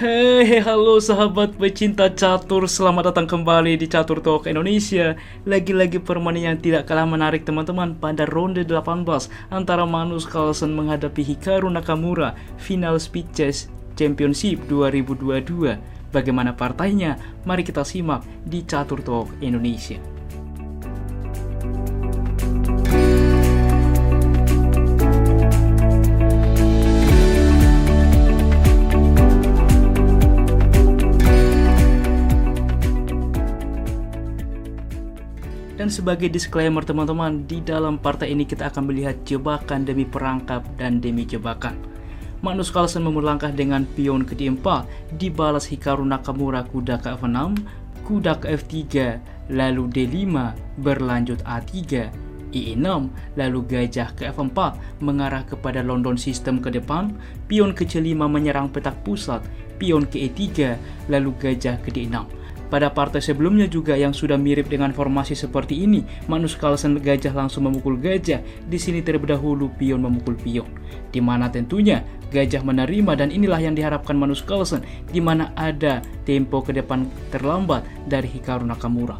Hei, halo sahabat pecinta catur, selamat datang kembali di Catur Talk Indonesia. Lagi-lagi permainan yang tidak kalah menarik teman-teman pada ronde 18 antara Magnus Carlsen menghadapi Hikaru Nakamura final Speed Chess Championship 2022. Bagaimana partainya? Mari kita simak di Catur Talk Indonesia. Dan sebagai disclaimer teman-teman, di dalam partai ini kita akan melihat jebakan demi perangkap dan demi jebakan. Magnus Carlsen memulai langkah dengan pion ke D4, dibalas Hikaru Nakamura kuda ke F6, kuda ke F3, lalu D5, berlanjut A3, E6, lalu gajah ke F4 mengarah kepada London System ke depan, pion ke C5 menyerang petak pusat, pion ke E3, lalu gajah ke D6. Pada partai sebelumnya juga yang sudah mirip dengan formasi seperti ini, Magnus Carlsen gajah langsung memukul gajah. Di sini terlebih dahulu pion memukul pion, di mana tentunya gajah menerima, dan inilah yang diharapkan Magnus Carlsen, di mana ada tempo ke depan terlambat dari Hikaru Nakamura.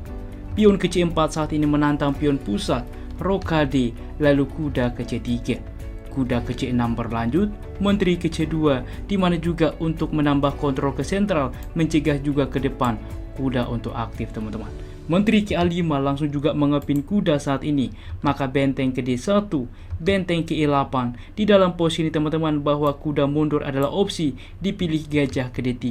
Pion ke C4 saat ini menantang pion pusat, rokade, lalu kuda ke C3. Kuda ke C6 berlanjut, menteri ke C2, di mana juga untuk menambah kontrol ke sentral, mencegah juga ke depan kuda untuk aktif teman-teman. Menteri ke A5 langsung juga mengepin kuda saat ini, maka benteng ke D1, benteng ke E8. Di dalam posisi ini teman-teman bahwa kuda mundur adalah opsi, dipilih gajah ke D3.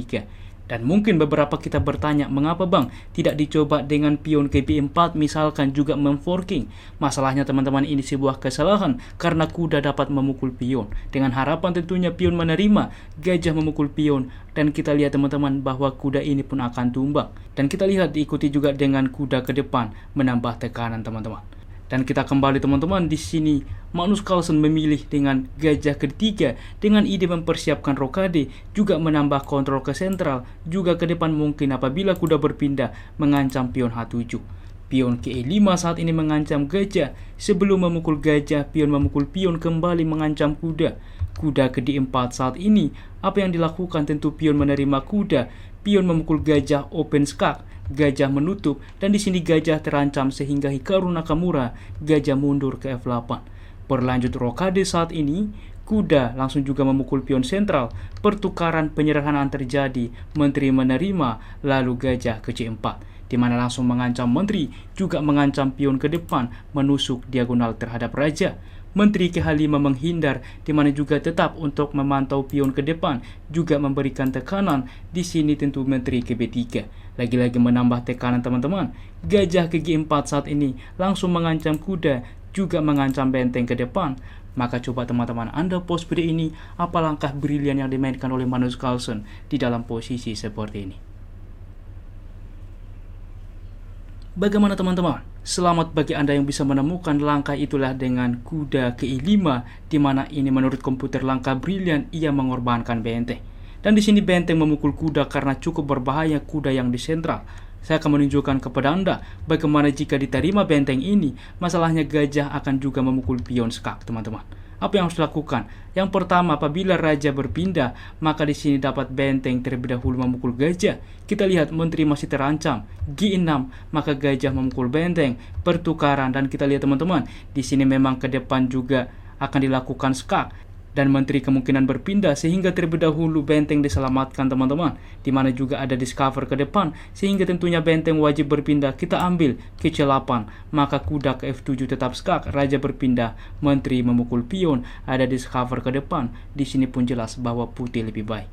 Dan mungkin beberapa kita bertanya, mengapa bang tidak dicoba dengan pion ke B4 misalkan juga memforking? Masalahnya teman-teman, ini sebuah kesalahan karena kuda dapat memukul pion. Dengan harapan tentunya pion menerima, gajah memukul pion, dan kita lihat teman-teman bahwa kuda ini pun akan tumbang. Dan kita lihat diikuti juga dengan kuda ke depan menambah tekanan teman-teman. Dan kita kembali teman-teman, di sini Magnus Carlsen memilih dengan gajah ketiga dengan ide mempersiapkan rokade, juga menambah kontrol ke sentral, juga ke depan mungkin apabila kuda berpindah mengancam pion H7. Pion ke E5 saat ini mengancam gajah, sebelum memukul gajah, pion memukul pion kembali mengancam kuda. Kuda ke D4 saat ini, apa yang dilakukan? Tentu pion menerima kuda, pion memukul gajah open skak, gajah menutup, dan di sini gajah terancam sehingga Hikaru Nakamura gajah mundur ke F8. Berlanjut rokade saat ini, kuda langsung juga memukul pion sentral, pertukaran penyerahan terjadi, menteri menerima, lalu gajah ke C4, di mana langsung mengancam menteri, juga mengancam pion ke depan, menusuk diagonal terhadap raja. Menteri ke H5 menghindar, di mana juga tetap untuk memantau pion ke depan, juga memberikan tekanan. Di sini tentu menteri ke B3, lagi-lagi menambah tekanan teman-teman. Gajah ke G4 saat ini langsung mengancam kuda, juga mengancam benteng ke depan. Maka coba teman-teman Anda pause video ini, apa langkah brilian yang dimainkan oleh Magnus Carlsen di dalam posisi seperti ini. Bagaimana teman-teman? Selamat bagi Anda yang bisa menemukan langkah itulah dengan kuda ke I5, di mana ini menurut komputer langkah brilian, ia mengorbankan benteng. Dan di sini benteng memukul kuda karena cukup berbahaya kuda yang di sentral. Saya akan menunjukkan kepada Anda bagaimana jika diterima benteng ini, masalahnya gajah akan juga memukul pion skak teman-teman. Apa yang harus dilakukan? Yang pertama, apabila raja berpindah, maka di sini dapat benteng terlebih dahulu memukul gajah. Kita lihat menteri masih terancam. G6, maka gajah memukul benteng, pertukaran, dan kita lihat teman-teman, di sini memang ke depan juga akan dilakukan skak. Dan menteri kemungkinan berpindah sehingga terlebih dahulu benteng diselamatkan teman-teman, di mana juga ada discover ke depan sehingga tentunya benteng wajib berpindah. Kita ambil ke C8, maka kuda ke F7 tetap skak, raja berpindah, menteri memukul pion, ada discover ke depan. Di sini pun jelas bahwa putih lebih baik.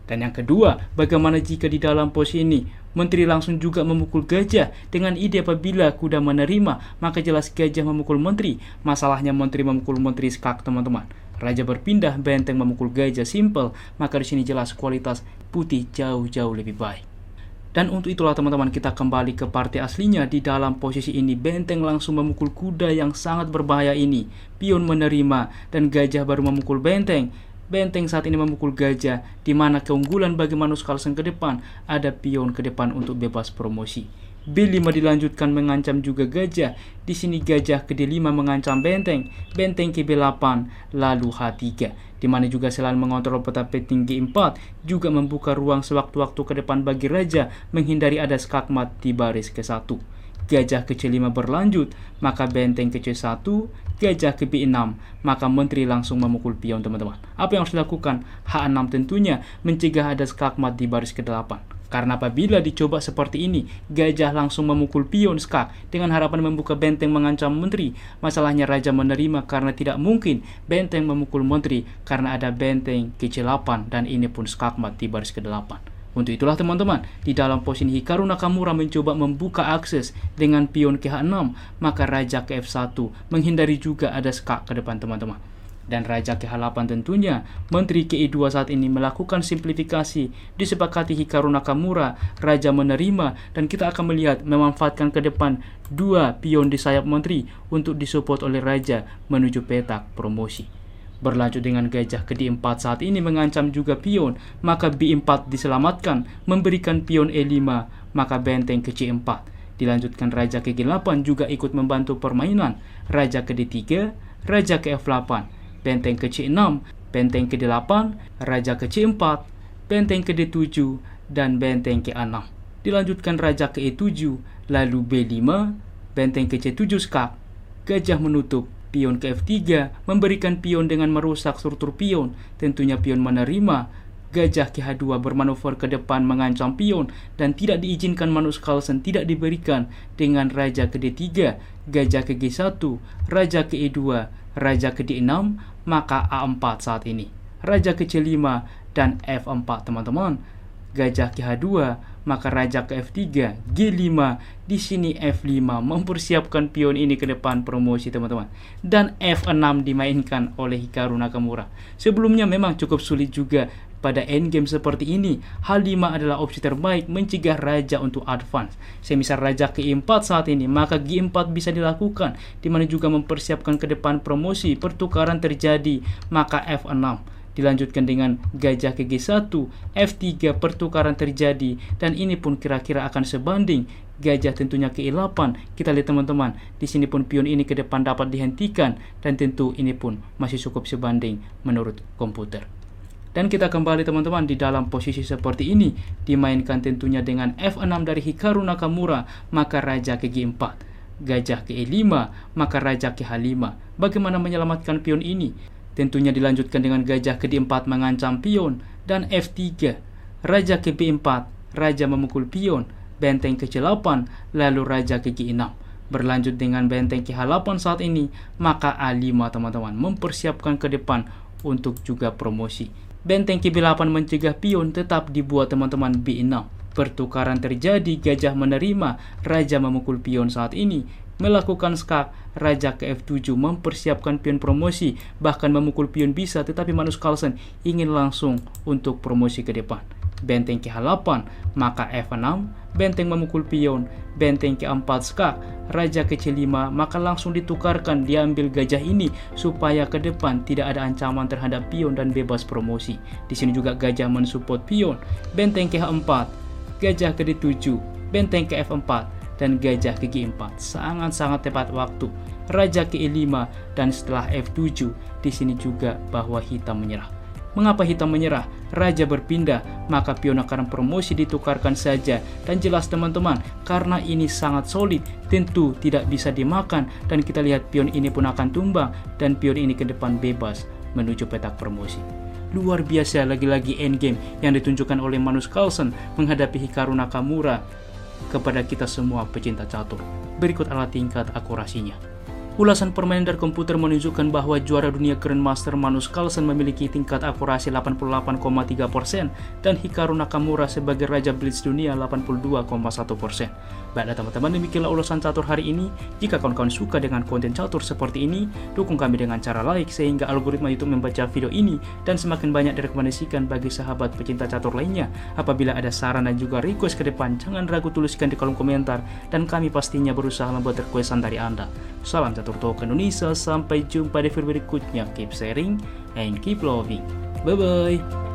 Dan yang kedua, bagaimana jika di dalam posisi ini menteri langsung juga memukul gajah dengan ide apabila kuda menerima, maka jelas gajah memukul menteri. Masalahnya menteri memukul menteri skak teman-teman. Raja berpindah, benteng memukul gajah, simple, maka di sini jelas kualitas putih jauh-jauh lebih baik. Dan untuk itulah teman-teman, kita kembali ke partai aslinya. Di dalam posisi ini benteng langsung memukul kuda yang sangat berbahaya ini, pion menerima, dan gajah baru memukul benteng. Benteng saat ini memukul gajah, di mana keunggulan bagi Magnus Carlsen ke depan, ada pion ke depan untuk bebas promosi. B5 dilanjutkan mengancam juga gajah. Di sini gajah ke D5 mengancam benteng. Benteng ke B8, lalu H3. Di mana juga selain mengontrol peta peting G4, juga membuka ruang sewaktu-waktu ke depan bagi raja menghindari ada skakmat di baris ke-1. Gajah ke C5 berlanjut, maka benteng ke C1, gajah ke B6, maka menteri langsung memukul pion teman-teman. Apa yang harus dilakukan? H6 tentunya mencegah ada skakmat di baris ke-8. Karena apabila dicoba seperti ini, gajah langsung memukul pion skak dengan harapan membuka benteng mengancam menteri. Masalahnya raja menerima karena tidak mungkin benteng memukul menteri karena ada benteng ke C8 dan ini pun skakmat di baris ke-8. Untuk itulah teman-teman, di dalam posisi Hikaru Nakamura mencoba membuka akses dengan pion ke H6, maka raja ke F1 menghindari juga ada skak ke depan teman-teman. Dan raja ke H8 tentunya, menteri ke E2 saat ini melakukan simplifikasi, disepakati Hikaru Nakamura, raja menerima, dan kita akan melihat memanfaatkan ke depan dua pion di sayap menteri untuk disupport oleh raja menuju petak promosi. Berlanjut dengan gajah ke D4 saat ini mengancam juga pion, maka B4 diselamatkan, memberikan pion E5, maka benteng ke C4. Dilanjutkan raja ke G8 juga ikut membantu permainan, raja ke D3, raja ke F8, benteng ke C6, benteng ke D8, raja ke C4, benteng ke D7, dan benteng ke A6. Dilanjutkan raja ke E7, lalu B5, benteng ke C7 skak, gajah menutup, pion ke F3, memberikan pion dengan merusak struktur pion, tentunya pion menerima. Gajah ke H2 bermanuver ke depan mengancam pion dan tidak diizinkan Magnus Carlsen, tidak diberikan dengan raja ke D3, gajah ke G1, raja ke E2, raja ke D6, maka A4 saat ini. Raja ke C5 dan F4 teman-teman. Gajah ke H2, maka raja ke F3, G5, di sini F5 mempersiapkan pion ini ke depan promosi teman-teman. Dan F6 dimainkan oleh Hikaru Nakamura. Sebelumnya memang cukup sulit juga pada endgame seperti ini. H5 adalah opsi terbaik mencegah raja untuk advance. Semisal raja ke E4 saat ini, maka G4 bisa dilakukan, dimana juga mempersiapkan ke depan promosi. Pertukaran terjadi, maka F6. Dilanjutkan dengan gajah ke G1, F3 pertukaran terjadi, dan ini pun kira-kira akan sebanding. Gajah tentunya ke E8. Kita lihat teman-teman, di sini pun pion ini ke depan dapat dihentikan, dan tentu ini pun masih cukup sebanding menurut komputer. Dan kita kembali teman-teman di dalam posisi seperti ini, dimainkan tentunya dengan F6 dari Hikaru Nakamura, maka raja ke G4. Gajah ke E5, maka raja ke H5. Bagaimana menyelamatkan pion ini? Tentunya dilanjutkan dengan gajah ke D4 mengancam pion, dan F3, raja ke B4, raja memukul pion, benteng ke C8, lalu raja ke G6. Berlanjut dengan benteng ke H8 saat ini, maka A5 teman-teman, mempersiapkan ke depan untuk juga promosi. Benteng ke B8 mencegah pion, tetap dibuat teman-teman B6. Pertukaran terjadi, gajah menerima, raja memukul pion saat ini. Melakukan skak, raja ke F7 mempersiapkan pion promosi, bahkan memukul pion bisa, tetapi Magnus Carlsen ingin langsung untuk promosi ke depan. Benteng ke H8, maka F6, benteng memukul pion, benteng ke 4 skak, raja ke C5, maka langsung ditukarkan, diambil gajah ini supaya ke depan tidak ada ancaman terhadap pion dan bebas promosi. Di sini juga gajah mensupport pion, benteng ke H4, gajah ke D7, benteng ke F4, dan gajah ke G4. Sangat-sangat tepat waktu. Raja ke E5 dan setelah F7, di sini juga bahwa hitam menyerah. Mengapa hitam menyerah? Raja berpindah, maka pion akan promosi ditukarkan saja. Dan jelas teman-teman, karena ini sangat solid, tentu tidak bisa dimakan, dan kita lihat pion ini pun akan tumbang, dan pion ini ke depan bebas menuju petak promosi. Luar biasa lagi-lagi endgame yang ditunjukkan oleh Magnus Carlsen menghadapi Hikaru Nakamura kepada kita semua pecinta catur. Berikut adalah tingkat akurasinya. Ulasan permainan dari komputer menunjukkan bahwa juara dunia Grandmaster Magnus Carlsen memiliki tingkat akurasi 88,3% dan Hikaru Nakamura sebagai Raja Blitz dunia 82,1%. Baiklah teman-teman, demikianlah ulasan catur hari ini. Jika kawan-kawan suka dengan konten catur seperti ini, dukung kami dengan cara like sehingga algoritma YouTube membaca video ini dan semakin banyak direkomendasikan bagi sahabat pecinta catur lainnya. Apabila ada saran dan juga request ke depan, jangan ragu tuliskan di kolom komentar dan kami pastinya berusaha membuat requestan dari Anda. Salam catur Talk Indonesia, sampai jumpa di video berikutnya. Keep sharing and keep loving. Bye bye.